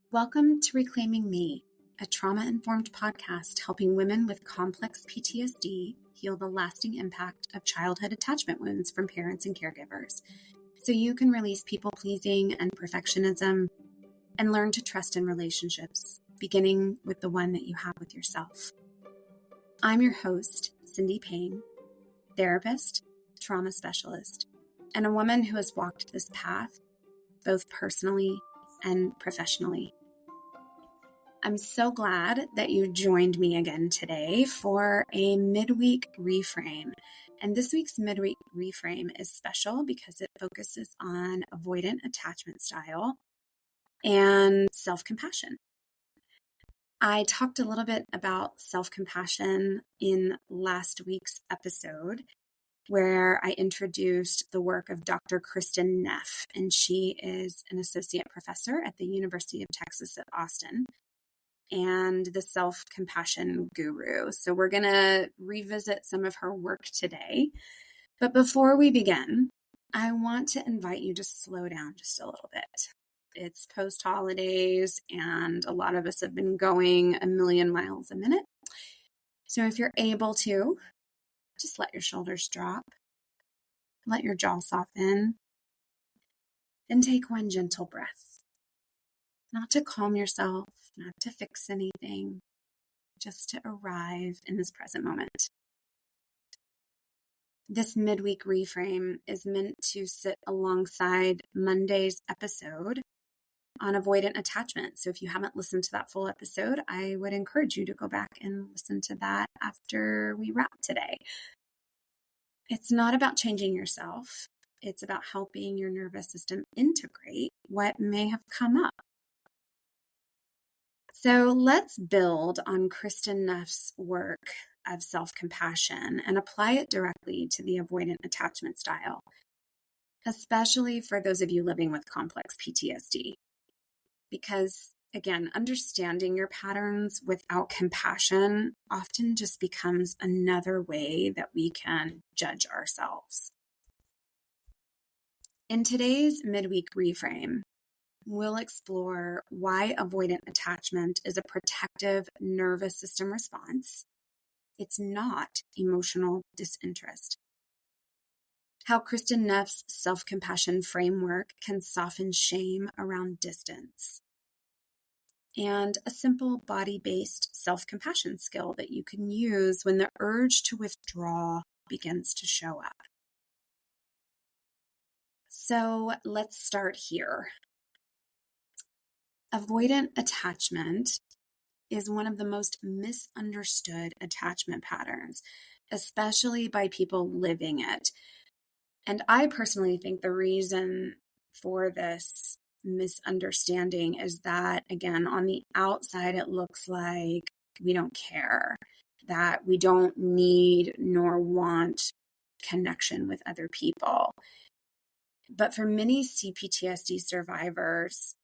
Welcome to Reclaiming Me, a trauma-informed podcast helping women with complex PTSD heal the lasting impact of childhood attachment wounds from parents and caregivers, so you can release people-pleasing and perfectionism and learn to trust in relationships, beginning with the one that you have with yourself. I'm your host, Cindy Payne, therapist, trauma specialist, and a woman who has walked this path both personally and professionally. I'm so glad that you joined me again today for a midweek reframe. And this week's midweek reframe is special because it focuses on avoidant attachment style and self-compassion. I talked a little bit about self-compassion in last week's episode, where I introduced the work of Dr. Kristin Neff, and she is an associate professor at the University of Texas at Austin and the self-compassion guru. So we're going to revisit some of her work today. But before we begin, I want to invite you to slow down just a little bit. It's post-holidays, and a lot of us have been going a million miles a minute. So if you're able to, just let your shoulders drop, let your jaw soften, and take one gentle breath. Not to calm yourself, not to fix anything, just to arrive in this present moment. This midweek reframe is meant to sit alongside Monday's episode on avoidant attachment. So if you haven't listened to that full episode, I would encourage you to go back and listen to that after we wrap today. It's not about changing yourself. It's about helping your nervous system integrate what may have come up. So let's build on Kristin Neff's work of self-compassion and apply it directly to the avoidant attachment style, especially for those of you living with complex PTSD. Because, again, understanding your patterns without compassion often just becomes another way that we can judge ourselves. In today's midweek reframe, we'll explore why avoidant attachment is a protective nervous system response. It's not emotional disinterest. How Kristin Neff's self-compassion framework can soften shame around distance. And a simple body-based self-compassion skill that you can use when the urge to withdraw begins to show up. So let's start here. Avoidant attachment is one of the most misunderstood attachment patterns, especially by people living it. And I personally think the reason for this misunderstanding is that, again, on the outside, it looks like we don't care, that we don't need nor want connection with other people. But for many CPTSD survivors,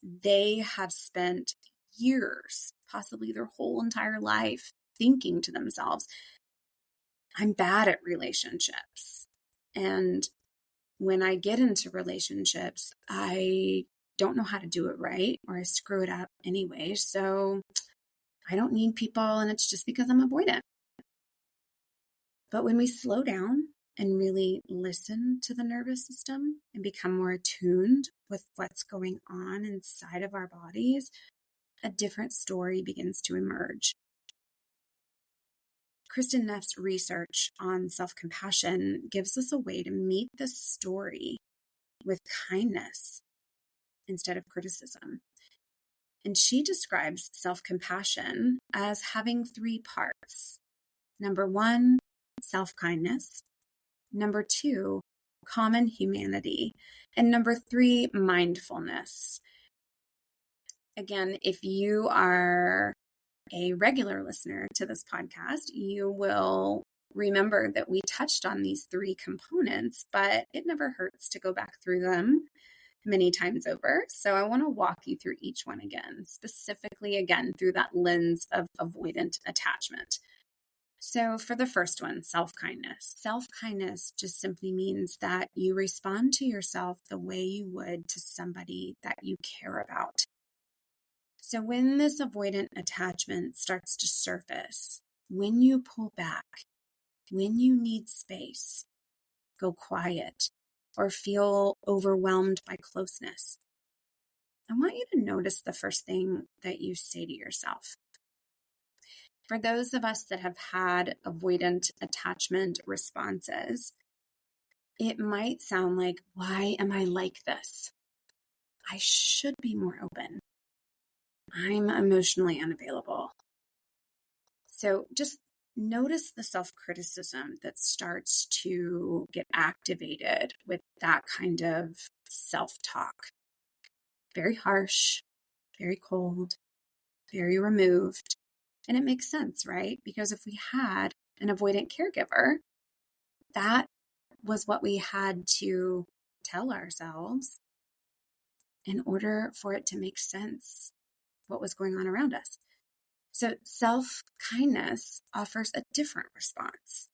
they have spent years, possibly their whole entire life, thinking to themselves, I'm bad at relationships. And when I get into relationships, I don't know how to do it right, or I screw it up anyway. So I don't need people, and it's just because I'm avoidant. But when we slow down and really listen to the nervous system and become more attuned with what's going on inside of our bodies, a different story begins to emerge. Kristin Neff's research on self-compassion gives us a way to meet this story with kindness instead of criticism. And she describes self-compassion as having three parts. Number one, self-kindness. Number two, common humanity. And number three, mindfulness. Again, if you are a regular listener to this podcast, you will remember that we touched on these three components, but it never hurts to go back through them many times over. So I want to walk you through each one again, specifically, again, through that lens of avoidant attachment. So for the first one, self-kindness. Self-kindness just simply means that you respond to yourself the way you would to somebody that you care about. So when this avoidant attachment starts to surface, when you pull back, when you need space, go quiet, or feel overwhelmed by closeness, I want you to notice the first thing that you say to yourself. For those of us that have had avoidant attachment responses, it might sound like, why am I like this? I should be more open. I'm emotionally unavailable. So just notice the self-criticism that starts to get activated with that kind of self-talk. Very harsh, very cold, very removed. And it makes sense, right? Because if we had an avoidant caregiver, that was what we had to tell ourselves in order for it to make sense what was going on around us. So self-kindness offers a different response.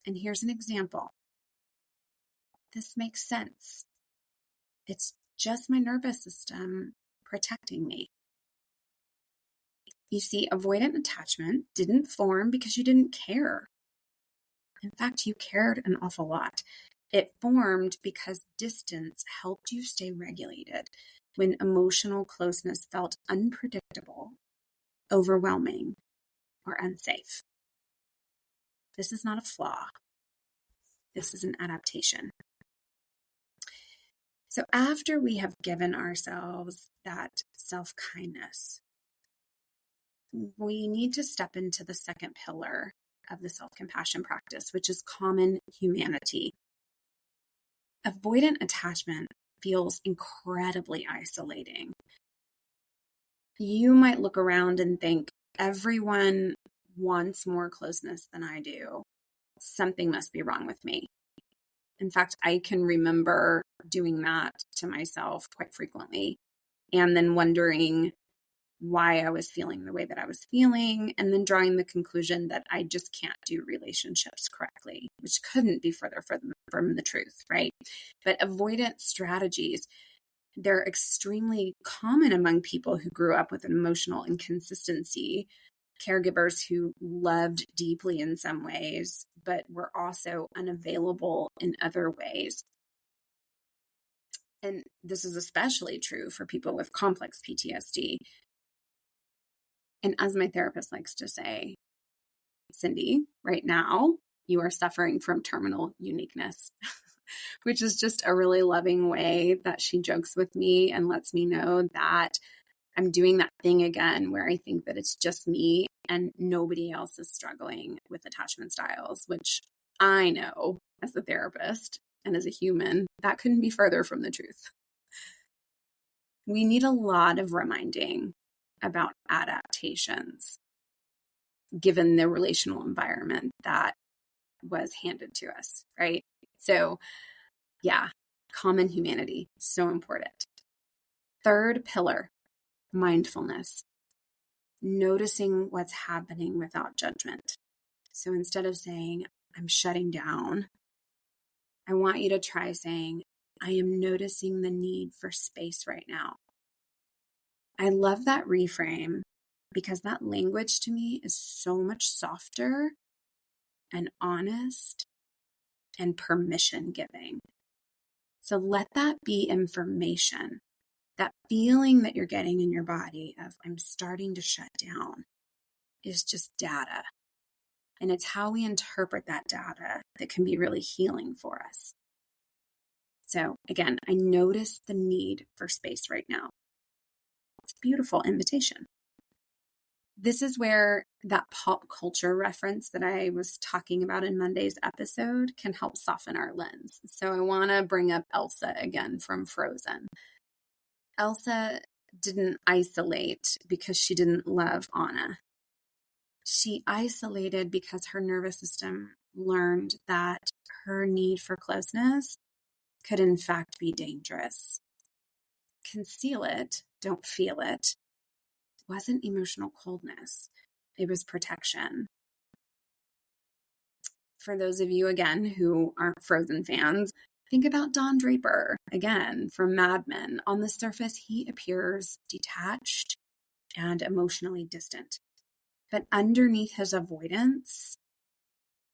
And here's an example. This makes sense. It's just my nervous system protecting me. You see, avoidant attachment didn't form because you didn't care. In fact, you cared an awful lot. It formed because distance helped you stay regulated when emotional closeness felt unpredictable, overwhelming, or unsafe. This is not a flaw. This is an adaptation. So after we have given ourselves that self-kindness, we need to step into the second pillar of the self-compassion practice, which is common humanity. Avoidant attachment feels incredibly isolating. You might look around and think, everyone wants more closeness than I do. Something must be wrong with me. In fact, I can remember doing that to myself quite frequently, and then wondering why I was feeling the way that I was feeling, and then drawing the conclusion that I just can't do relationships correctly, which couldn't be further from the truth, right? But avoidant strategies, they're extremely common among people who grew up with an emotional inconsistency, caregivers who loved deeply in some ways, but were also unavailable in other ways. And this is especially true for people with complex PTSD. And as my therapist likes to say, Cindy, right now, you are suffering from terminal uniqueness, which is just a really loving way that she jokes with me and lets me know that I'm doing that thing again where I think that it's just me and nobody else is struggling with attachment styles, which I know as a therapist and as a human, that couldn't be further from the truth. We need a lot of reminding about adaptations, given the relational environment that was handed to us, right? So yeah, common humanity, so important. Third pillar, mindfulness, noticing what's happening without judgment. So instead of saying, I'm shutting down, I want you to try saying, I am noticing the need for space right now. I love that reframe because that language to me is so much softer and honest and permission giving. So let that be information. That feeling that you're getting in your body of I'm starting to shut down is just data. And it's how we interpret that data that can be really healing for us. So again, I notice the need for space right now. It's a beautiful invitation. This is where that pop culture reference that I was talking about in Monday's episode can help soften our lens. So I want to bring up Elsa again from Frozen. Elsa didn't isolate because she didn't love Anna. She isolated because her nervous system learned that her need for closeness could in fact be dangerous. Conceal it, don't feel it, wasn't emotional coldness. It was protection. For those of you, again, who aren't Frozen fans, think about Don Draper, again, from Mad Men. On the surface, he appears detached and emotionally distant. But underneath his avoidance,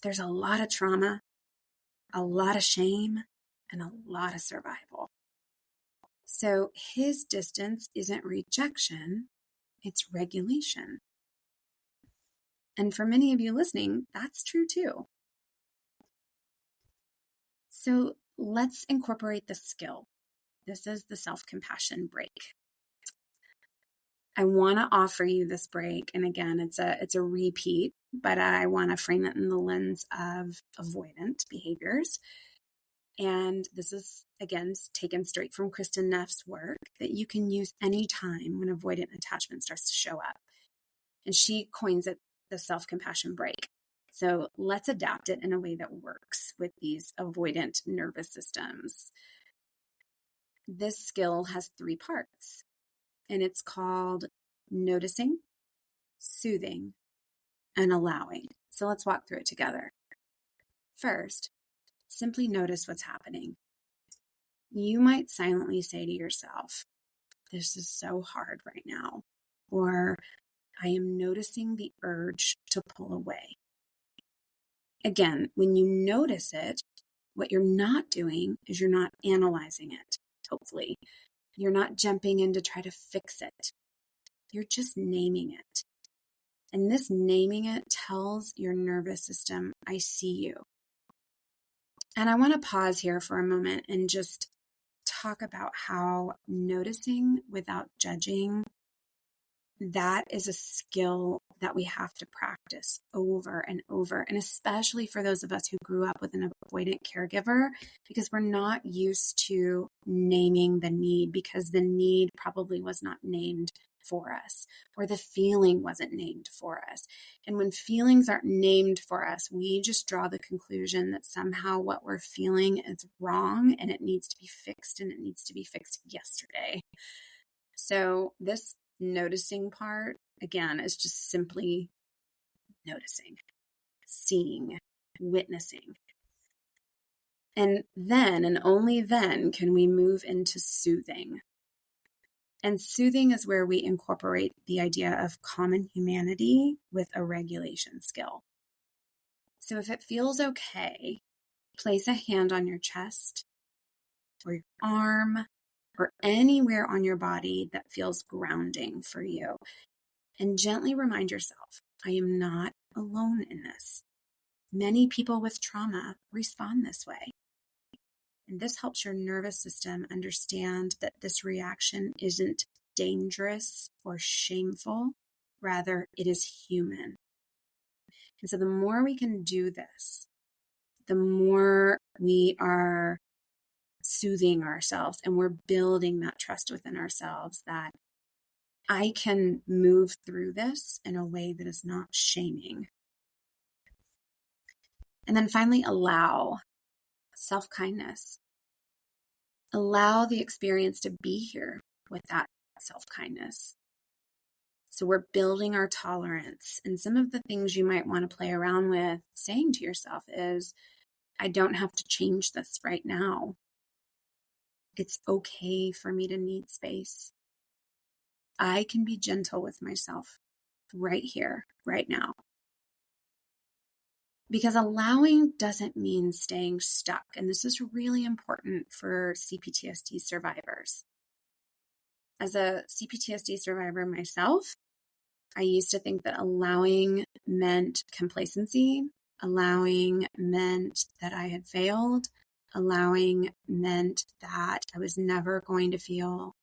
there's a lot of trauma, a lot of shame, and a lot of survival. So his distance isn't rejection, it's regulation. And for many of you listening, that's true too. So let's incorporate the skill. This is the self-compassion break. I want to offer you this break. And again, it's a repeat, but I want to frame it in the lens of avoidant behaviors. And this is, again, taken straight from Kristin Neff's work that you can use anytime when avoidant attachment starts to show up. And she coins it the self-compassion break. So let's adapt it in a way that works with these avoidant nervous systems. This skill has 3 parts, and it's called noticing, soothing, and allowing. So let's walk through it together. First, simply notice what's happening. You might silently say to yourself, "This is so hard right now," or "I am noticing the urge to pull away." Again, when you notice it, what you're not doing is you're not analyzing it, hopefully. You're not jumping in to try to fix it. You're just naming it. And this naming it tells your nervous system, "I see you." And I want to pause here for a moment and just talk about how noticing without judging, that is a skill that we have to practice over and over. And especially for those of us who grew up with an avoidant caregiver, because we're not used to naming the need, because the need probably was not named for us, or the feeling wasn't named for us. And when feelings aren't named for us, we just draw the conclusion that somehow what we're feeling is wrong and it needs to be fixed, and it needs to be fixed yesterday. So this noticing part, again, is just simply noticing, seeing, witnessing. And then, and only then, can we move into soothing. And soothing is where we incorporate the idea of common humanity with a regulation skill. So if it feels okay, place a hand on your chest or your arm or anywhere on your body that feels grounding for you. And gently remind yourself, I am not alone in this. Many people with trauma respond this way. And this helps your nervous system understand that this reaction isn't dangerous or shameful. Rather, it is human. And so the more we can do this, the more we are soothing ourselves and we're building that trust within ourselves that I can move through this in a way that is not shaming. And then finally, allow self-kindness. Allow the experience to be here with that self-kindness. So we're building our tolerance. And some of the things you might want to play around with saying to yourself is, I don't have to change this right now. It's okay for me to need space. I can be gentle with myself right here, right now. Because allowing doesn't mean staying stuck. And this is really important for CPTSD survivors. As a CPTSD survivor myself, I used to think that allowing meant complacency, allowing meant that I had failed, allowing meant that I was never going to feel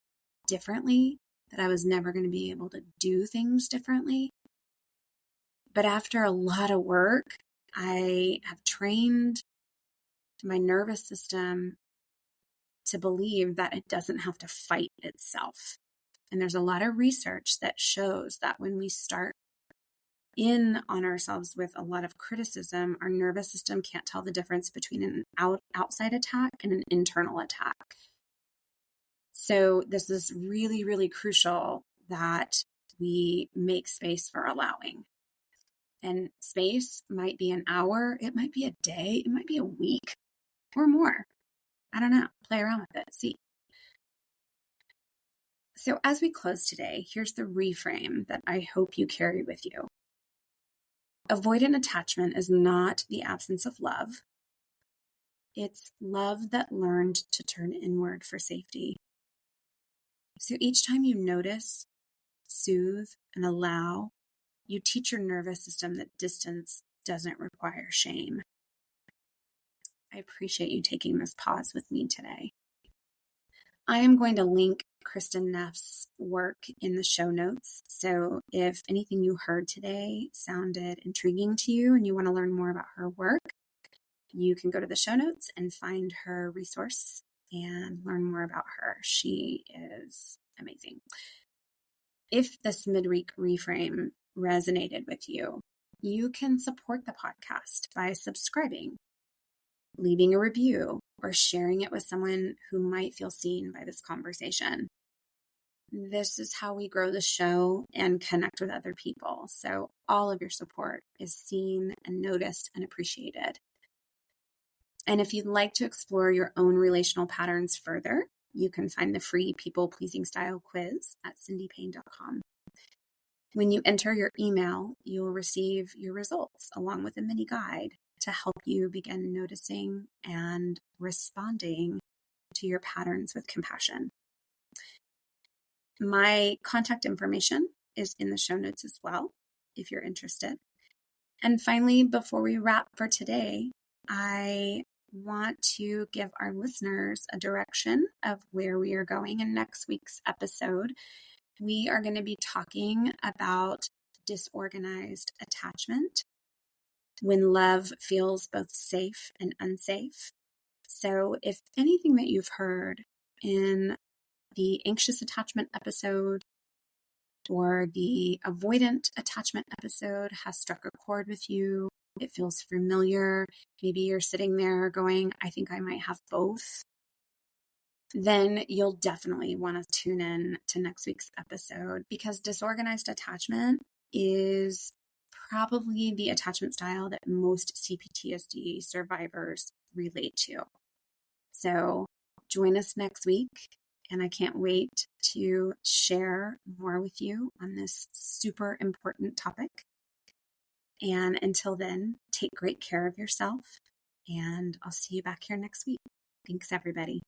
differently, that I was never going to be able to do things differently. But after a lot of work, I have trained my nervous system to believe that it doesn't have to fight itself. And there's a lot of research that shows that when we start in on ourselves with a lot of criticism, our nervous system can't tell the difference between an outside attack and an internal attack. So this is really, really crucial that we make space for allowing. And space might be an hour, it might be a day, it might be a week or more. I don't know. Play around with it. See. So as we close today, here's the reframe that I hope you carry with you. Avoidant attachment is not the absence of love. It's love that learned to turn inward for safety. So each time you notice, soothe, and allow, you teach your nervous system that distance doesn't require shame. I appreciate you taking this pause with me today. I am going to link Kristin Neff's work in the show notes. So if anything you heard today sounded intriguing to you and you want to learn more about her work, you can go to the show notes and find her resource and learn more about her. She is amazing. If this midweek reframe resonated with you, you can support the podcast by subscribing, leaving a review, or sharing it with someone who might feel seen by this conversation. This is how we grow the show and connect with other people. So all of your support is seen and noticed and appreciated. And if you'd like to explore your own relational patterns further, you can find the free people-pleasing style quiz at cindypayne.com. When you enter your email, you'll receive your results along with a mini guide to help you begin noticing and responding to your patterns with compassion. My contact information is in the show notes as well, if you're interested. And finally, before we wrap for today, I want to give our listeners a direction of where we are going in next week's episode. We are going to be talking about disorganized attachment when love feels both safe and unsafe. So if anything that you've heard in the anxious attachment episode or the avoidant attachment episode has struck a chord with you, it feels familiar, maybe you're sitting there going, I think I might have both, then you'll definitely want to tune in to next week's episode, because disorganized attachment is probably the attachment style that most CPTSD survivors relate to. So join us next week, and I can't wait to share more with you on this super important topic. And until then, take great care of yourself, and I'll see you back here next week. Thanks, everybody.